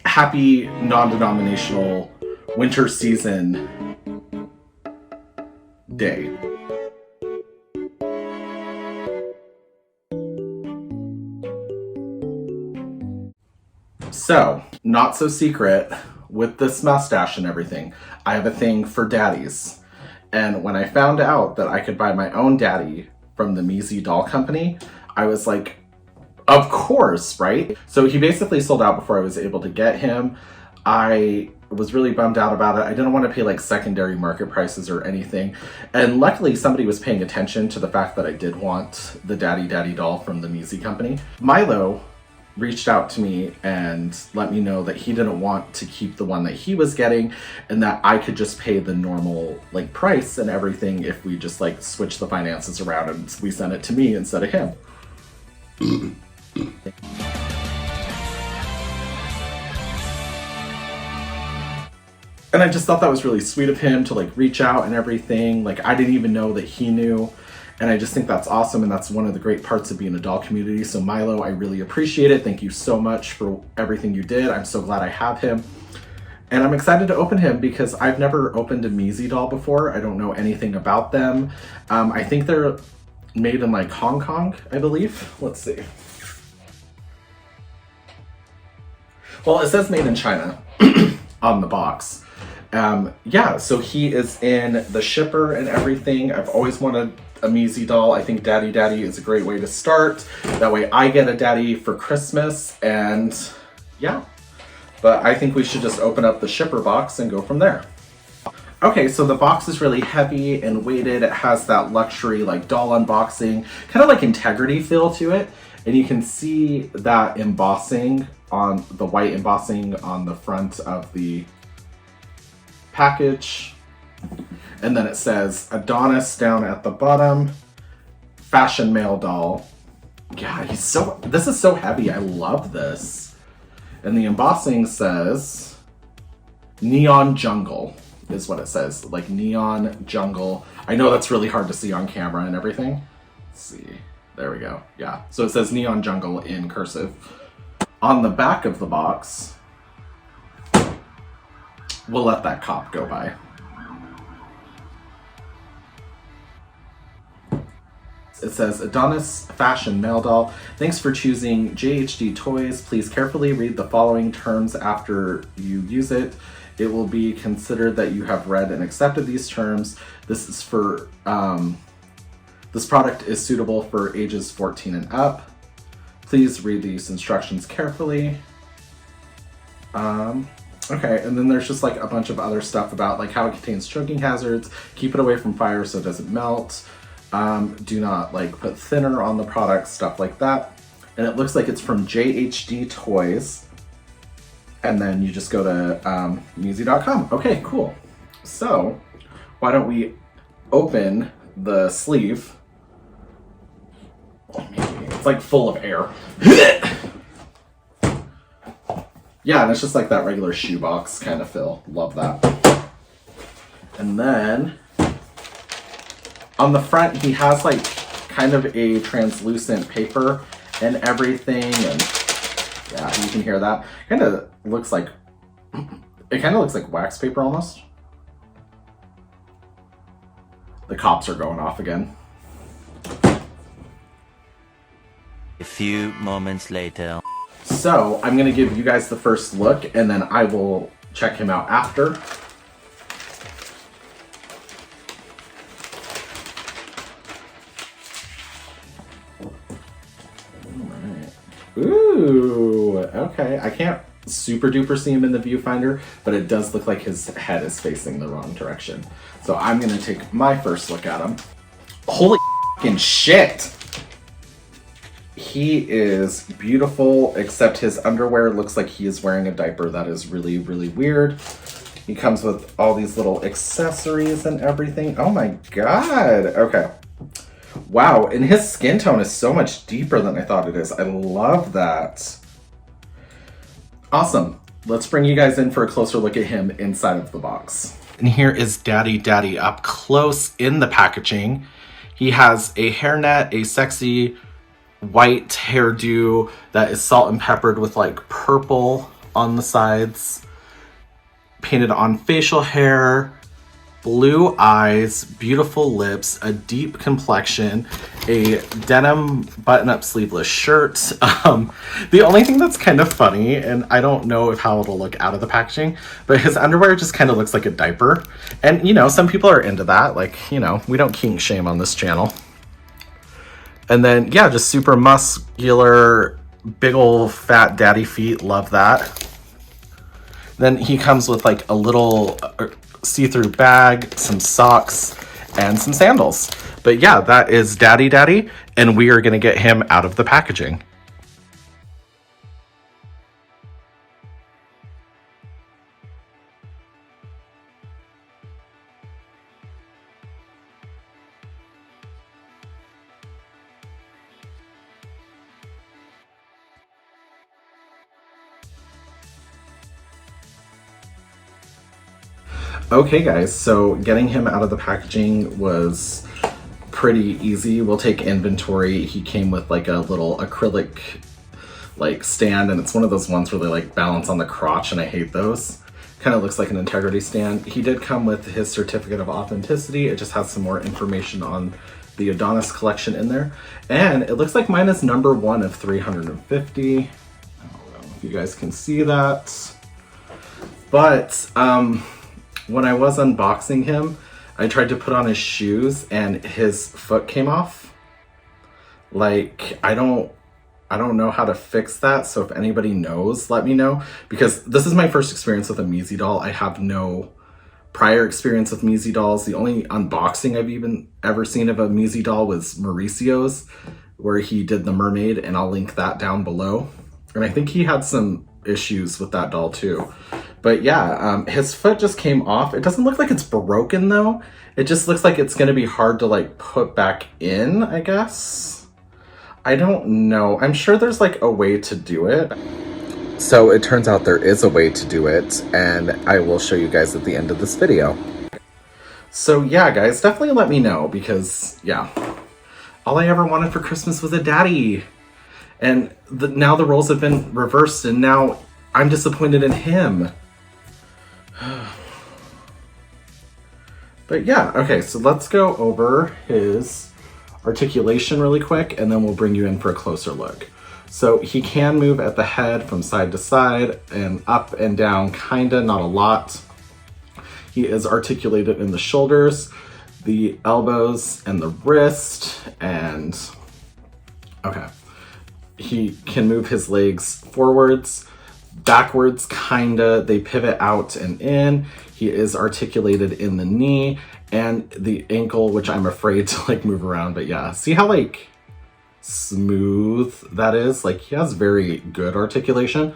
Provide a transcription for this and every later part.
Happy non-denominational winter season day. So, not so secret, with this mustache and everything, I have a thing for daddies. And when I found out that I could buy my own daddy from the Mizi Doll Company, I was like, of course, right? So he basically sold out before I was able to get him. I was really bummed out about it. I didn't want to pay like secondary market prices or anything. And luckily somebody was paying attention to the fact that I did want the Daddy Daddy doll from the Mizi Company. Milo reached out to me and let me know that he didn't want to keep the one that he was getting and that I could just pay the normal like price and everything if we just like switch the finances around and we sent it to me instead of him. And I just thought that was really sweet of him to like reach out and everything. Like I didn't even know that he knew. And I just think that's awesome. And that's one of the great parts of being a doll community. So Milo, I really appreciate it. Thank you so much for everything you did. I'm so glad I have him. And I'm excited to open him because I've never opened a Mizi doll before. I don't know anything about them. I think they're made in like Hong Kong, I believe. Let's see. Well, it says made in China on the box. Yeah, so he is in the shipper and everything. I've always wanted a Mizi doll. I think Daddy Daddy is a great way to start. That way I get a daddy for Christmas and yeah. But I think we should just open up the shipper box and go from there. Okay, so the box is really heavy and weighted. It has that luxury like doll unboxing, kind of like integrity feel to it. And you can see that embossing on the white embossing on the front of the package. And then it says Adonis down at the bottom, fashion male doll. Yeah, this is so heavy. I love this. And the embossing says Neon Jungle is what it says, like Neon Jungle. I know that's really hard to see on camera and everything. Let's see. There we go. Yeah. So it says Neon Jungle in cursive. On the back of the box, we'll let that cop go by. It says Adonis Fashion Male Doll. Thanks for choosing JHD Toys. Please carefully read the following terms after you use it. It will be considered that you have read and accepted these terms. This is for this product is suitable for ages 14 and up. Please read these instructions carefully. Okay, and then there's just like a bunch of other stuff about like how it contains choking hazards, keep it away from fire so it doesn't melt, do not like put thinner on the product, stuff like that. And it looks like it's from JHD Toys. And then you just go to Mizi.com. Okay, cool. So why don't we open the sleeve? It's like full of air. Yeah, and it's just like that regular shoebox kind of feel. Love that. And then on the front, he has like kind of a translucent paper and everything. And yeah, you can hear that. Kind of looks like, it kind of looks like wax paper almost. The cops are going off again. A few moments later. So I'm gonna give you guys the first look and then I will check him out after. Alright. Ooh, okay. I can't super duper see him in the viewfinder, but it does look like his head is facing the wrong direction. So I'm gonna take my first look at him. Holy fucking shit! He is beautiful, except his underwear looks like he is wearing a diaper. That is really, really weird. He comes with all these little accessories and everything. Oh my god. Okay. Wow, and his skin tone is so much deeper than I thought it is. I love that. Awesome. let's bring you guys in for a closer look at him inside of the box. And here is Daddy Daddy up close in the packaging. He has a hairnet, a sexy white hairdo that is salt and peppered with like purple on the sides, painted on facial hair, blue eyes, beautiful lips, a deep complexion, a denim button-up sleeveless shirt. The only thing that's kind of funny, and I don't know how it'll look out of the packaging, but his underwear just kind of looks like a diaper. And, you know, some people are into that. Like, you know, we don't kink shame on this channel. And then, yeah, just super muscular, big old fat daddy feet. Love that. Then he comes with like a little see-through bag, some socks, and some sandals. But yeah, that is Daddy Daddy, and we are gonna get him out of the packaging. Okay guys, so getting him out of the packaging was pretty easy. We'll take inventory. He came with like a little acrylic like stand, and it's one of those ones where they like balance on the crotch, and I hate those. Kind of looks like an integrity stand. He did come with his certificate of authenticity. It just has some more information on the Adonis collection in there. And it looks like mine is number 1 of 350. I don't know if you guys can see that. But when I was unboxing him, I tried to put on his shoes and his foot came off. Like, I don't know how to fix that, so if anybody knows, let me know. Because this is my first experience with a Mizi doll. I have no prior experience with Mizi dolls. The only unboxing I've even ever seen of a Mizi doll was Mauricio's, where he did the mermaid, and I'll link that down below. And I think he had some issues with that doll too. But yeah, his foot just came off. It doesn't look like it's broken though. It just looks like it's gonna be hard to like put back in, I guess. I don't know. I'm sure there's like a way to do it. So it turns out there is a way to do it, and I will show you guys at the end of this video. So yeah, guys, definitely let me know, because yeah, all I ever wanted for Christmas was a daddy. And now the roles have been reversed, and now I'm disappointed in him. But yeah, okay, so let's go over his articulation really quick, and then we'll bring you in for a closer look. So he can move at the head from side to side and up and down, kinda, not a lot. He is articulated in the shoulders, the elbows, and the wrist, and okay. He can move his legs forwards, backwards, kinda. They pivot out and in. He is articulated in the knee and the ankle, which I'm afraid to like move around, but yeah. See how like smooth that is? Like, he has very good articulation,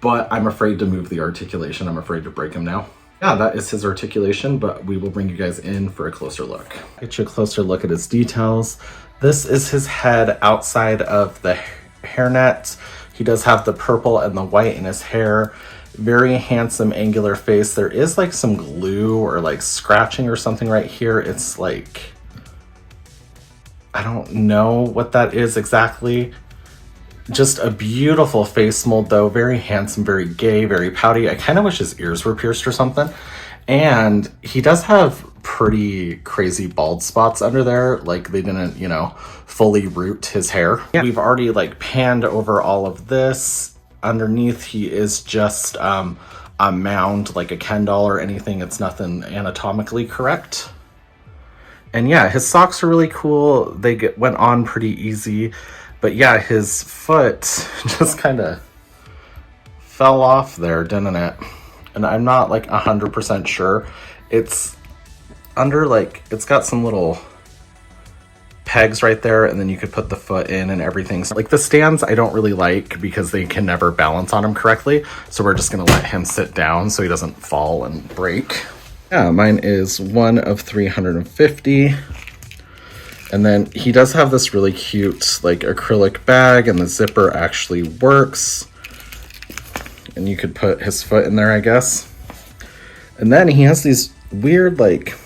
but I'm afraid to move the articulation. I'm afraid to break him now. Yeah, that is his articulation, but we will bring you guys in for a closer look. Get you a closer look at his details. This is his head outside of the hairnet. He does have the purple and the white in his hair. Very handsome angular face. There is like some glue or like scratching or something right here. It's like, I don't know what that is exactly. Just a beautiful face mold though. Very handsome, very gay, very pouty. I kind of wish his ears were pierced or something. And he does have pretty crazy bald spots under there. Like, they didn't, you know, fully root his hair. Yeah. We've already like panned over all of this. Underneath, he is just a mound, like a Ken doll or anything. It's nothing anatomically correct. And yeah, his socks are really cool. They went on pretty easy. But yeah, his foot just kind of fell off there, didn't it? And I'm not like 100% sure. It's under like, it's got some little pegs right there, and then you could put the foot in and everything. So like the stands I don't really like because they can never balance on him correctly. So we're just gonna let him sit down so he doesn't fall and break. Yeah, mine is 1 of 350. And then he does have this really cute like acrylic bag, and the zipper actually works. and you could put his foot in there, I guess. And then he has these weird like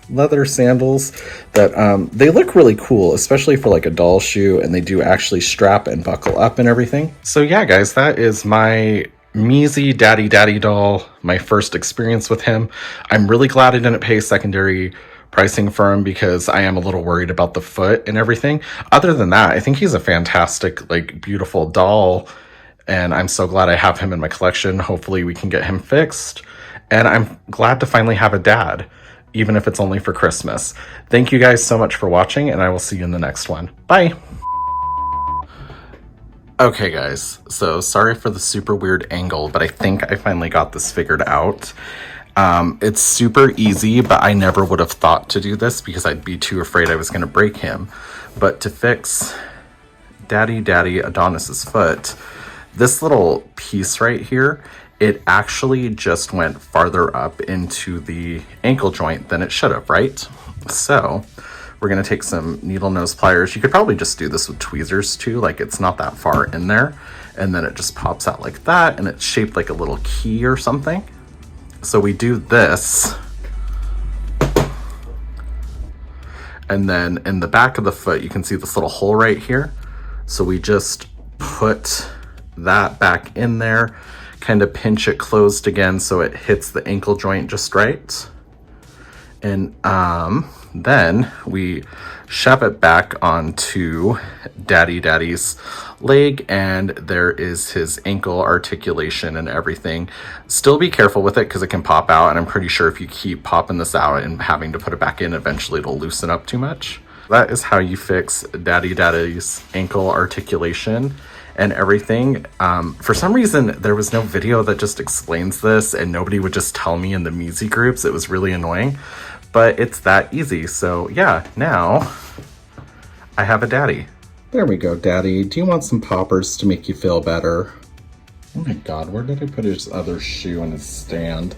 leather sandals that they look really cool, especially for like a doll shoe, and they do actually strap and buckle up and everything. So yeah, guys, that is my Mizi Daddy Daddy doll, my first experience with him. I'm really glad I didn't pay secondary pricing for him because I am a little worried about the foot and everything. Other than that, I think he's a fantastic, like, beautiful doll, and I'm so glad I have him in my collection. Hopefully we can get him fixed, and I'm glad to finally have a dad, even if it's only for Christmas. Thank you guys so much for watching, and I will see you in the next one. Bye! Okay guys, so sorry for the super weird angle, but I think I finally got this figured out. It's super easy, but I never would have thought to do this because I'd be too afraid I was going to break him. But to fix Daddy Daddy Adonis's foot, this little piece right here, it actually just went farther up into the ankle joint than it should have, right? So we're going to take some needle nose pliers. You could probably just do this with tweezers too, like it's not that far in there. And then it just pops out like that, and it's shaped like a little key or something. So we do this, and then in the back of the foot, you can see this little hole right here. So we just put that back in there, kind of pinch it closed again so it hits the ankle joint just right. And then we shove it back onto Daddy Daddy's leg, and there is his ankle articulation and everything. Still be careful with it because it can pop out, and I'm pretty sure if you keep popping this out and having to put it back in, eventually it'll loosen up too much. That is how you fix Daddy Daddy's ankle articulation and everything. For some reason, there was no video that just explains this, and nobody would just tell me in the Mizi groups. It was really annoying. But it's that easy. So yeah, now I have a daddy. There we go, Daddy. Do you want some poppers to make you feel better? Oh my God, where did I put his other shoe in his stand?